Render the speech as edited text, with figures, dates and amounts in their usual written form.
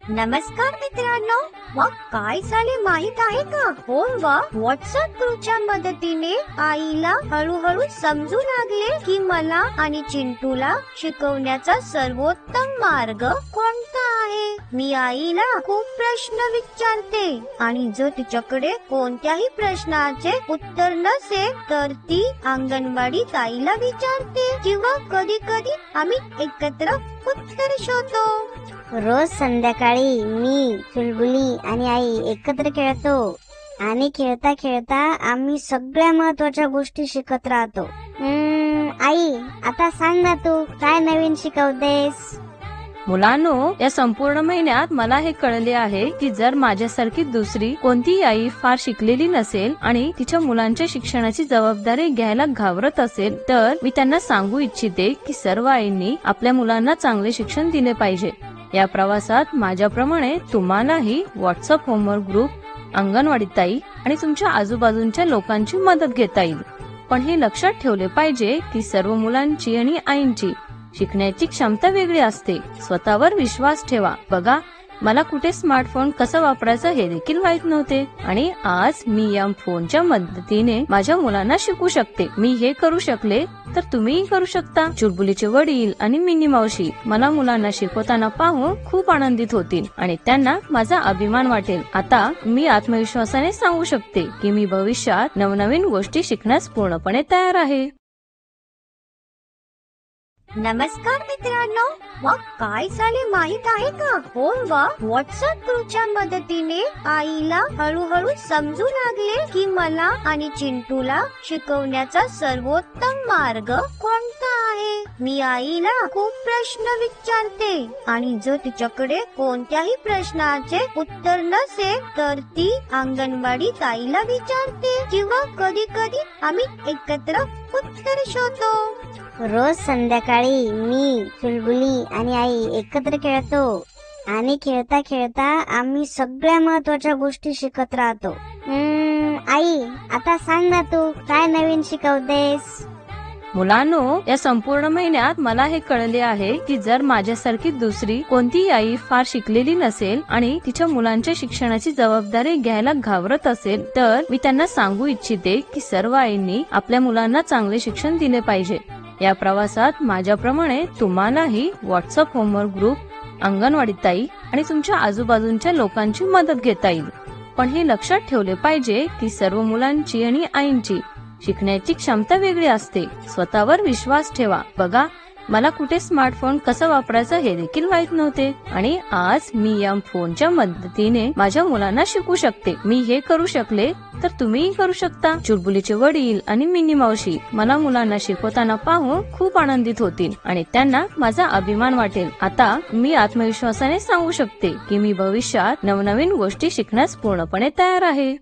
नमस्कार मित्रांनो, मग काय झाले माहित आहे का? फोन व व्हॉट्सअप ग्रुपच्या मदतीने आईला हळूहळू समजू लागले की मला आणि चिंटूला शिकवण्याचा सर्वोत्तम मार्ग कोणता आहे. मी आईला खूप प्रश्न विचारते आणि जर तिच्याकडे कोणत्याही प्रश्नाचे उत्तर नसेल तर ती अंगणवाडी ताईला विचारते किंवा कधी कधी आम्ही एकत्र उत्तर शोधतो. रोज संध्याकाळी मी, चुलबुली आणि आई एकत्र खेळतो आणि खेळता खेळता आम्ही सगळ्या महत्वाच्या गोष्टी शिकत राहतो. आई, आता सांग ना, तू काय नवीन शिकवतेस? मुलांनो, या संपूर्ण महिन्यात मला हे कळले आहे की जर माझ्यासारखी दुसरी कोणतीही आई फार शिकलेली नसेल आणि तिच्या मुलांच्या शिक्षणाची जबाबदारी घ्यायला घाबरत असेल तर मी त्यांना सांगू इच्छिते की सर्व आईंनी आपल्या मुलांना चांगले शिक्षण दिले पाहिजे. या प्रवासात माझ्याप्रमाणे तुम्हालाही व्हॉट्सअप होमवर्क ग्रुप, अंगणवाडी ताई आणि तुमच्या आजूबाजूच्या लोकांची मदत घेता येईल. पण हे लक्षात ठेवले पाहिजे की सर्व मुलांची आणि आईंची शिकण्याची क्षमता वेगळी असते. स्वतःवर विश्वास ठेवा. बघा, मला कुठे स्मार्टफोन कसा वापरायचा हे देखील माहित नव्हते आणि आज मी या फोनच्या मदतीने माझ्या मुलांना शिकू शकते. मी हे करू शकले तर तुम्हीही करू शकता. चुलबुलीचे वडील आणि मिनी मावशी मला मुलांना शिकवताना पाहून खूप आनंदित होतील आणि त्यांना माझा अभिमान वाटेल. आता मी आत्मविश्वासाने सांगू शकते की मी भविष्यात नवनवीन गोष्टी शिकण्यास पूर्णपणे तयार आहे. नमस्कार मित्रांनो, मग काय झाले माहित आहे का? फोन व व्हॉट्सअप ग्रुपच्या मदतीने आईला हळूहळू समजू लागले की मला आणि चिंटूला शिकवण्याचा सर्वोत्तम मार्ग कोणता आहे. मी आईला खूप प्रश्न विचारते आणि जर तिच्याकडे कोणत्याही प्रश्नाचे उत्तर नसेल तर ती अंगणवाडी ताईला विचारते किंवा कधी कधी आम्ही एकत्र उत्तर शोधतो. रोज संध्याकाळी मी, चुलबुली आणि आई एकत्र खेळतो आणि खेळता खेळता आम्ही सगळ्या महत्वाच्या गोष्टी शिकत राहतो. आई, आता सांग ना, तू काय नवीन शिकवतेस? मुलांनो, या संपूर्ण महिन्यात मला हे कळले आहे की जर माझ्यासारखी दुसरी कोणतीही आई फार शिकलेली नसेल आणि तिच्या मुलांच्या शिक्षणाची जबाबदारी घ्यायला घाबरत असेल तर मी त्यांना सांगू इच्छिते की सर्व आईंनी आपल्या मुलांना चांगले शिक्षण दिले पाहिजे. या प्रवासात माझ्याप्रमाणे तुम्हालाही व्हॉट्सअप होमवर्क ग्रुप, अंगणवाडी ताई आणि तुमच्या आजूबाजूच्या लोकांची मदत घेता येईल. पण हे लक्षात ठेवले पाहिजे की सर्व मुलांची आणि आईंची शिकण्याची क्षमता वेगळी असते. स्वतःवर विश्वास ठेवा. बघा, मला कुठे स्मार्टफोन कसा वापरायचा हे देखील माहित नव्हते आणि आज मी या फोनच्या मदतीने माझ्या मुलांना शिकू शकते. मी हे करू शकले तर तुम्हीही करू शकता. चुलबुलीचे वडील आणि मिनी मावशी मला मुलांना शिकवताना पाहून खूप आनंदित होतील आणि त्यांना माझा अभिमान वाटेल. आता मी आत्मविश्वासाने सांगू शकते की मी भविष्यात नवनवीन गोष्टी शिकण्यास पूर्णपणे तयार आहे.